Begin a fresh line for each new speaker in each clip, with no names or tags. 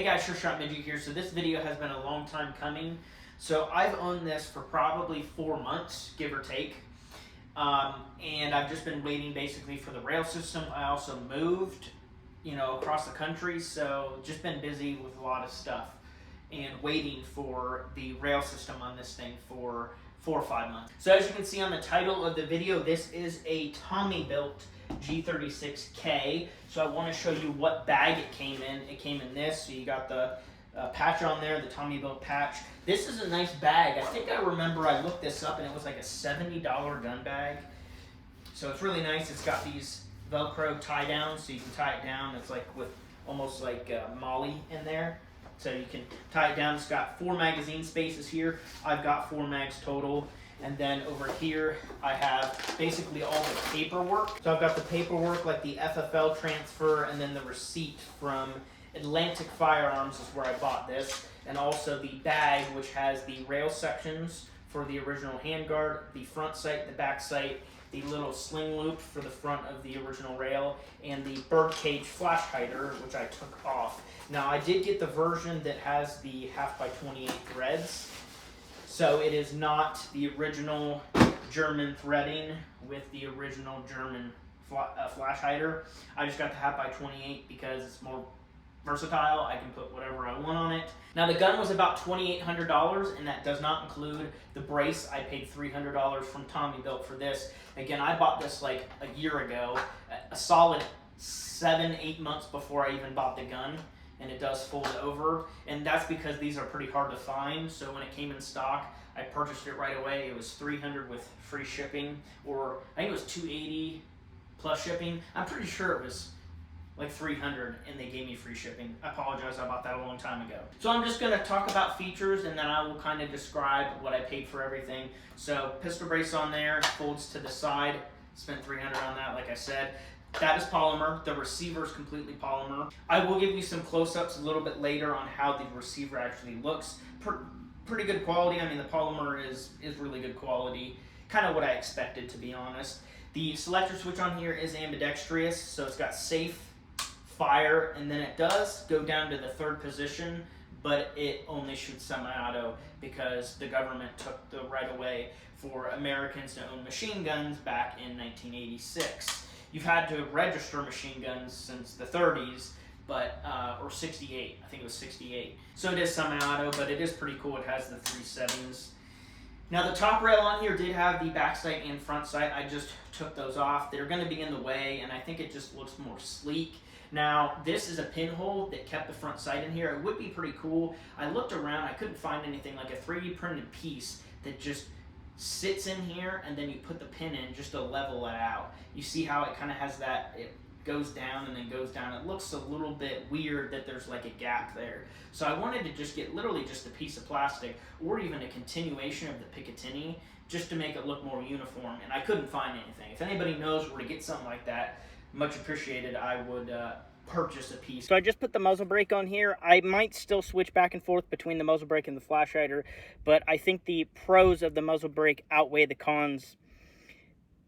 guys, Sure Shot Midget here. So this video has been a long time coming. So I've owned this for probably 4 months, give or take. And I've just been waiting basically for the rail system. I also moved, across the country. So just been busy with a lot of stuff and waiting for the rail system on this thing for 4 or 5 months. So as you can see on the title of the video, this is a Tommy built G36K. So I want to show you what bag it came in. It came in this, so you got the patch on there, the Tommy built patch. This is a nice bag. I think I remember I looked this up and it was like a $70 gun bag. So it's really nice. It's got these Velcro tie downs, so you can tie it down. It's like with almost like molly in there. So you can tie it down. It's got 4 magazine spaces here. I've got 4 mags total. And then over here, I have basically all the paperwork. So I've got the paperwork like the FFL transfer and then the receipt from Atlantic Firearms is where I bought this. And also the bag, which has the rail sections for the original handguard, the front sight, the back sight, the little sling loop for the front of the original rail, and the birdcage flash hider, which I took off. Now I did get the version that has the 1/2x28 threads. So it is not the original German threading with the original German flash hider. I just got the 1/2x28 because it's more versatile. I can put whatever I want on it. Now the gun was about $2,800, and that does not include the brace. I paid $300 from Tommy built for this. Again, I bought this like a year ago, a solid 7-8 months before I even bought the gun. And it does fold over, and that's because these are pretty hard to find. So when it came in stock, I purchased it right away. It was $300 with free shipping, or I think it was $280 plus shipping. I'm pretty sure it was like $300, and they gave me free shipping. I apologize, I bought that a long time ago. So I'm just gonna talk about features, and then I will kind of describe what I paid for everything. So pistol brace on there, folds to the side. Spent $300 on that, like I said. That is polymer. The receiver is completely polymer. I will give you some close-ups a little bit later on how the receiver actually looks. Pretty good quality. I mean, the polymer is really good quality. Kind of what I expected, to be honest. The selector switch on here is ambidextrous, so it's got safe, fire, and then it does go down to the 3rd position, but it only shoots semi-auto because the government took the right away for Americans to own machine guns back in 1986. You've had to register machine guns since the 30s, but or 68. I think it was 68. So it is semi-auto, but it is pretty cool. It has the 3.7s. Now the top rail on here did have the back sight and front sight. I just took those off. They're going to be in the way, and I think it just looks more sleek. Now this is a pinhole that kept the front sight in here. It would be pretty cool. I looked around. I couldn't find anything like a 3D printed piece that just sits in here, and then you put the pin in just to level it out. You see how it kind of has that, it goes down and then goes down. It looks a little bit weird that there's like a gap there. So I wanted to just get literally just a piece of plastic or even a continuation of the Picatinny just to make it look more uniform, and I couldn't find anything. If anybody knows where to get something like that, much appreciated. I would purchase a piece. So I just put the muzzle brake on here. I might still switch back and forth between the muzzle brake and the flash hider, but I think the pros of the muzzle brake outweigh the cons.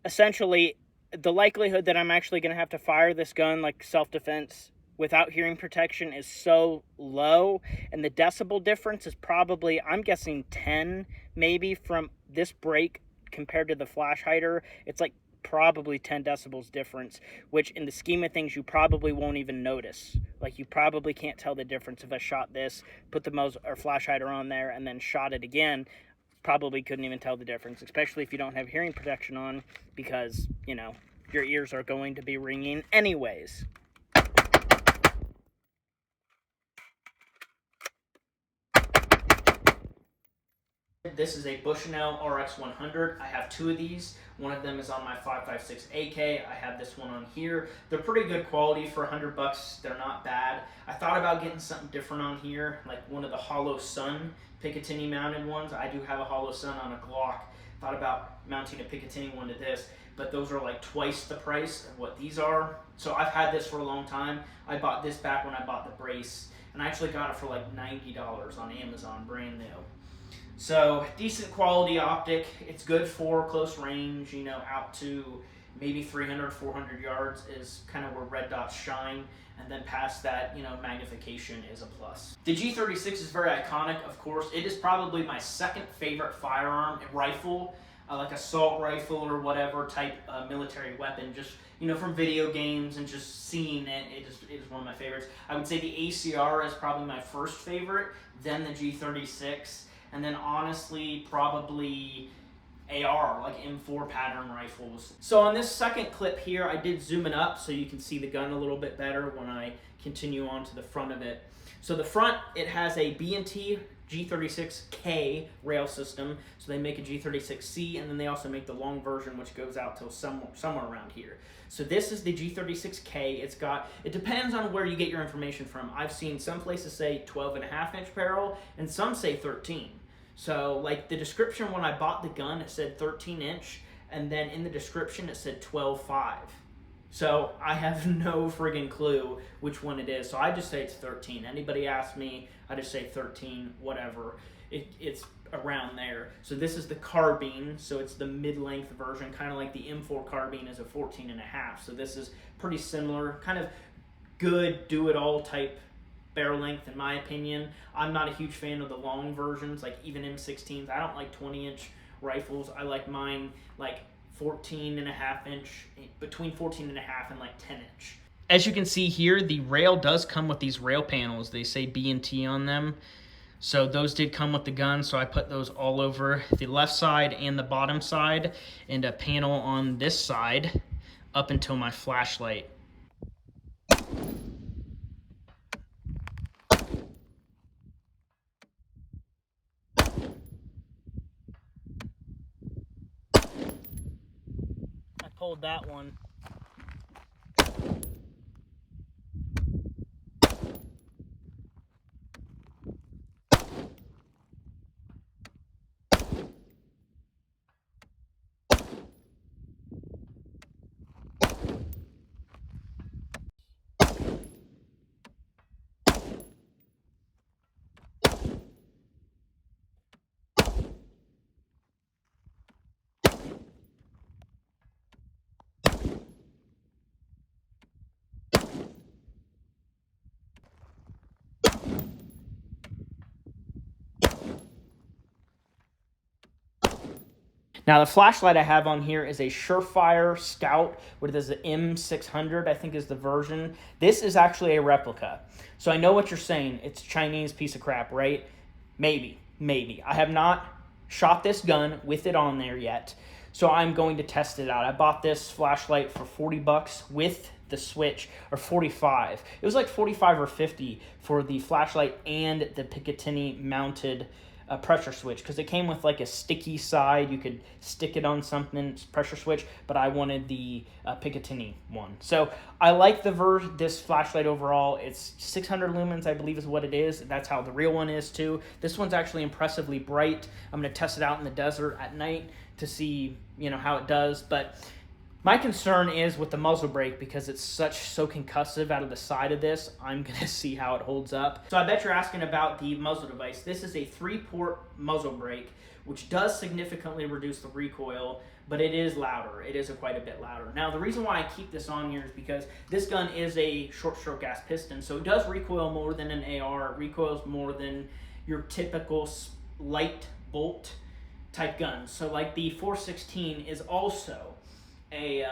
Essentially, the likelihood that I'm actually going to have to fire this gun like self-defense without hearing protection is so low, and the decibel difference is probably, I'm guessing 10 maybe from this brake compared to the flash hider. It's like probably 10 decibels difference, which in the scheme of things you probably won't even notice. Like, you probably can't tell the difference. If I shot this, put the muzzle or flash hider on there, and then shot it again, probably couldn't even tell the difference, especially if you don't have hearing protection on, because your ears are going to be ringing anyways. This is a Bushnell RX100. I have 2 of these. One of them is on my 556 AK. I have this one on here. They're pretty good quality for $100. They're not bad. I thought about getting something different on here, like one of the Hollow Sun Picatinny mounted ones. I do have a Hollow Sun on a Glock. Thought about mounting a Picatinny one to this, but those are like twice the price of what these are. So I've had this for a long time. I bought this back when I bought the brace, and I actually got it for like $90 on Amazon, brand new. So decent quality optic. It's good for close range, out to maybe 300, 400 yards is kind of where red dots shine. And then past that, you know, magnification is a plus. The G36 is very iconic, of course. It is probably my second favorite firearm, rifle, like assault rifle or whatever type military weapon. Just, you know, from video games and just seeing it, it is one of my favorites. I would say the ACR is probably my first favorite, then the G36, and then honestly, probably AR, like M4 pattern rifles. So on this second clip here, I did zoom it up so you can see the gun a little bit better when I continue on to the front of it. So the front, it has a B&T G36K rail system. So they make a G36C, and then they also make the long version, which goes out till somewhere around here. So this is the G36K. It depends on where you get your information from. I've seen some places say 12.5-inch barrel, and some say 13. So like the description when I bought the gun, it said 13-inch, and then in the description it said 12.5. So I have no friggin' clue which one it is. So I just say it's 13. Anybody asks me, I just say 13, whatever. It's around there. So this is the Carbine, so it's the mid-length version, kind of like the M4 Carbine is a 14.5. So this is pretty similar, kind of good do-it-all type barrel length in my opinion. I'm not a huge fan of the long versions, like even M16s. I don't like 20-inch rifles. I like mine like 14.5-inch, between 14.5 and like 10-inch. As you can see here, the rail does come with these rail panels. They say B&T on them. So those did come with the gun, so I put those all over the left side and the bottom side, and a panel on this side up until my flashlight. I pulled that one. Now the flashlight I have on here is a Surefire Scout, what is the M600, I think is the version. This is actually a replica. So I know what you're saying, it's a Chinese piece of crap, right? Maybe. I have not shot this gun with it on there yet, so I'm going to test it out. I bought this flashlight for 40 bucks with the switch, or 45. It was like 45 or 50 for the flashlight and the Picatinny mounted pressure switch, because it came with like a sticky side. You could stick it on something, pressure switch, but I wanted the Picatinny one. So I like this flashlight overall. It's 600 lumens, I believe is what it is. That's how the real one is too. This one's actually impressively bright. I'm going to test it out in the desert at night to see, you know, how it does. But my concern is with the muzzle brake, because it's so concussive out of the side of this. I'm going to see how it holds up. So I bet you're asking about the muzzle device. This is a 3-port muzzle brake, which does significantly reduce the recoil, but it is louder. It is quite a bit louder. Now, the reason why I keep this on here is because this gun is a short stroke gas piston, so it does recoil more than an AR. It recoils more than your typical light bolt type gun. So like the 416 is also a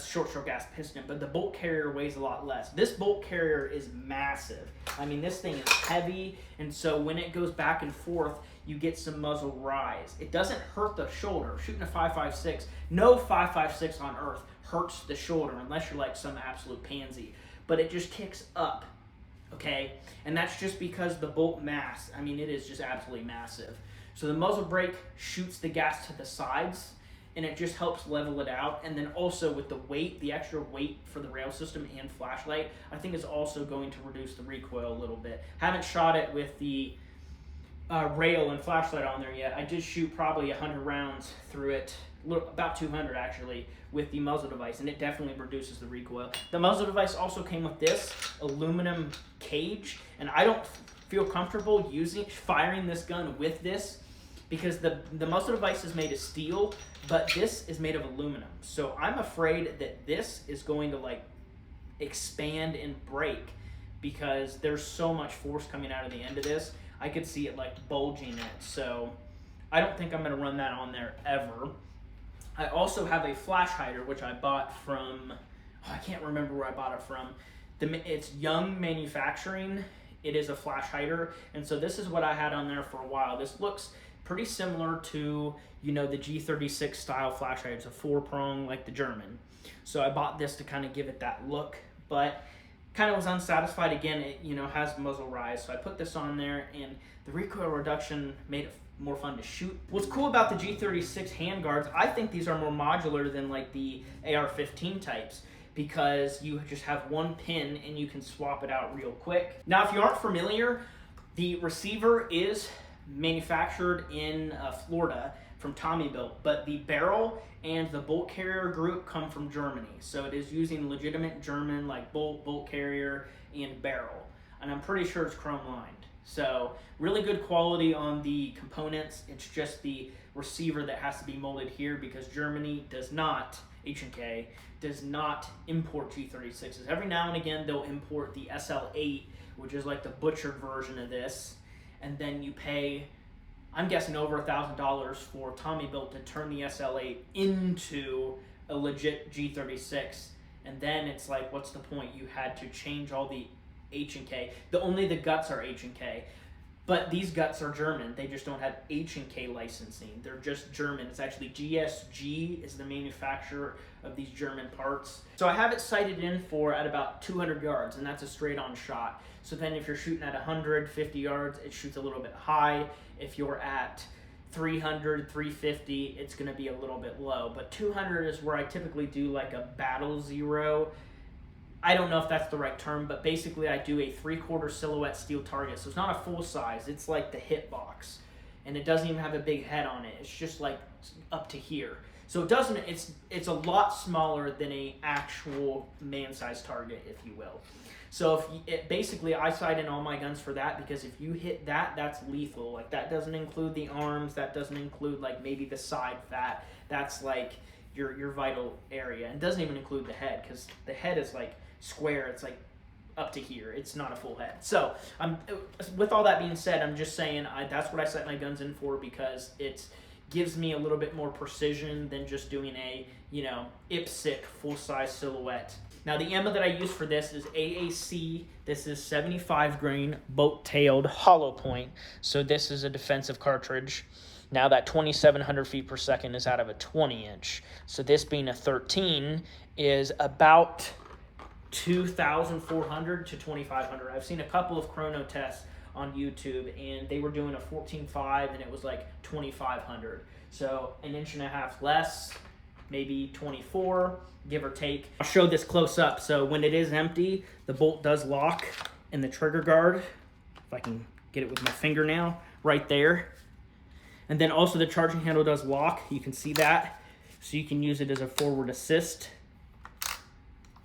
short stroke gas piston, but the bolt carrier weighs a lot less. This bolt carrier is massive. I mean, this thing is heavy, and so when it goes back and forth, you get some muzzle rise. It doesn't hurt the shoulder. Shooting a 5.56, no 5.56 on earth hurts the shoulder unless you're like some absolute pansy, but it just kicks up, okay? And that's just because the bolt mass, I mean, it is just absolutely massive. So the muzzle brake shoots the gas to the sides, and it just helps level it out. And then also with the weight, the extra weight for the rail system and flashlight, I think is also going to reduce the recoil a little bit. Haven't shot it with the rail and flashlight on there yet. I did shoot probably 100 rounds through it, about 200 actually, with the muzzle device, and it definitely reduces the recoil. The muzzle device also came with this aluminum cage, and I don't feel comfortable firing this gun with this, because the muzzle device is made of steel, but this is made of aluminum. So I'm afraid that this is going to like expand and break because there's so much force coming out of the end of this. I could see it like bulging it. So I don't think I'm going to run that on there ever. I also have a flash hider, which I bought from, I can't remember where I bought it from. It's Young Manufacturing. It is a flash hider, and so this is what I had on there for a while. This looks pretty similar to, you know, the G36 style flash hider. It's a 4-prong like the German. So I bought this to kind of give it that look, but kind of was unsatisfied. Again, it, you know, has muzzle rise, so I put this on there, and the recoil reduction made it more fun to shoot. What's cool about the G36 handguards, I think these are more modular than like the AR-15 types, because you just have one pin and you can swap it out real quick. Now, if you aren't familiar, the receiver is manufactured in Florida from Tommy Built, but the barrel and the bolt carrier group come from Germany. So it is using legitimate German like bolt carrier and barrel. And I'm pretty sure it's chrome lined. So really good quality on the components. It's just the receiver that has to be molded here because Germany does not, H&K, does not import G36s. Every now and again, they'll import the SL8, which is like the butchered version of this. And then you pay, I'm guessing, over $1,000 for Tommy Built to turn the SL8 into a legit G36. And then it's like, what's the point? You had to change all the H&K. Only the guts are H&K. But these guts are German. They just don't have H&K licensing. They're just German. It's actually GSG is the manufacturer of these German parts. So I have it sighted in for at about 200 yards, and that's a straight-on shot. So then if you're shooting at 150 yards, it shoots a little bit high. If you're at 300, 350, it's going to be a little bit low. But 200 is where I typically do like a battle zero. I don't know if that's the right term, but basically I do a 3/4 silhouette steel target. So it's not a full size. It's like the hit box. And it doesn't even have a big head on it. It's just like up to here. So it doesn't, it's a lot smaller than a actual man-sized target, if you will. So basically I sight in all my guns for that, because if you hit that, that's lethal. Like that doesn't include the arms, that doesn't include like maybe the side fat. That's like your vital area. And doesn't even include the head, because the head is like square. It's like up to here. It's not a full head. So with all that being said, I'm just saying that's what I set my guns in for, because it gives me a little bit more precision than just doing a, you know, IPSC full-size silhouette. Now the ammo that I use for this is AAC. This is 75 grain boat-tailed hollow point. So this is a defensive cartridge. Now that 2,700 feet per second is out of a 20-inch. So this being a 13 is about 2,400 to 2,500. I've seen a couple of chrono tests on YouTube, and they were doing a 14.5 and it was like 2,500. So an inch and a half less, maybe 24, give or take. I'll show this close up. So when it is empty, the bolt does lock in the trigger guard. If I can get it with my fingernail, right there. And then also the charging handle does lock. You can see that. So you can use it as a forward assist.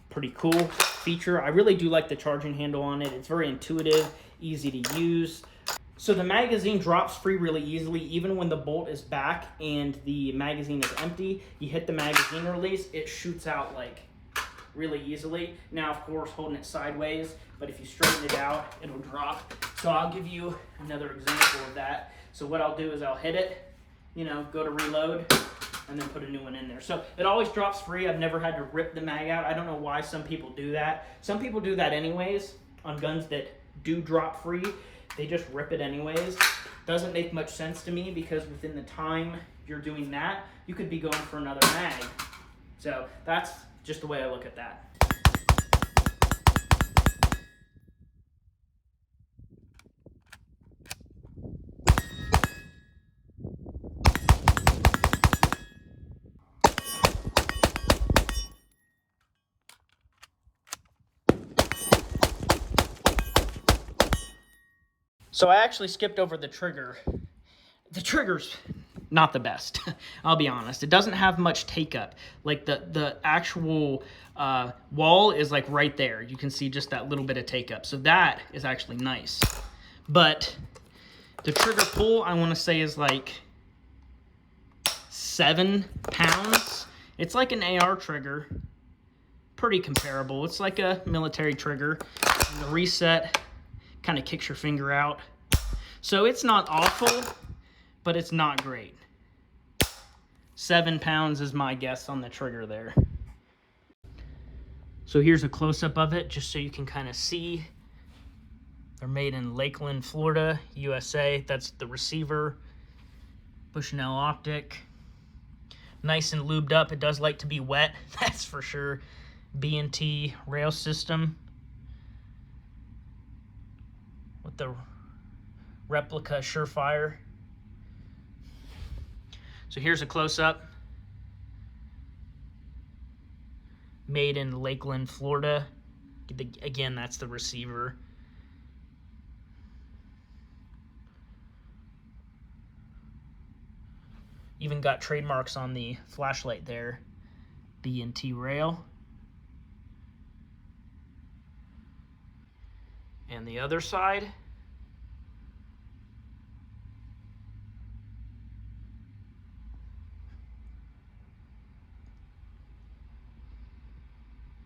Pretty cool feature. I really do like the charging handle on it. It's very intuitive, easy to use. So the magazine drops free really easily, even when the bolt is back and the magazine is empty. You hit the magazine release, it shoots out like really easily. Now, of course, holding it sideways, but if you straighten it out, it'll drop. So I'll give you another example of that. So what I'll do is I'll hit it, you know, go to reload, and then put a new one in there. So it always drops free. I've never had to rip the mag out. I don't know why some people do that. Some people do that anyways on guns that do drop free. They just rip it anyways. Doesn't make much sense to me, because within the time you're doing that, you could be going for another mag. So that's just the way I look at that. So I actually skipped over the trigger. The trigger's not the best, I'll be honest. It doesn't have much take-up. Like the actual wall is like right there. You can see just that little bit of take-up. So that is actually nice. But the trigger pull, I want to say, is like 7 pounds. It's like an AR trigger. Pretty comparable. It's like a military trigger. And the reset kind of kicks your finger out. So it's not awful, but it's not great. 7 pounds is my guess on the trigger there. So here's a close-up of it, just so you can kind of see. They're made in Lakeland, Florida, USA. That's the receiver. Bushnell optic. Nice and lubed up. It does like to be wet, that's for sure. B&T rail system with the replica Surefire. So here's a close-up. Made in Lakeland, Florida. Again, that's the receiver. Even got trademarks on the flashlight there. B&T rail. And the other side.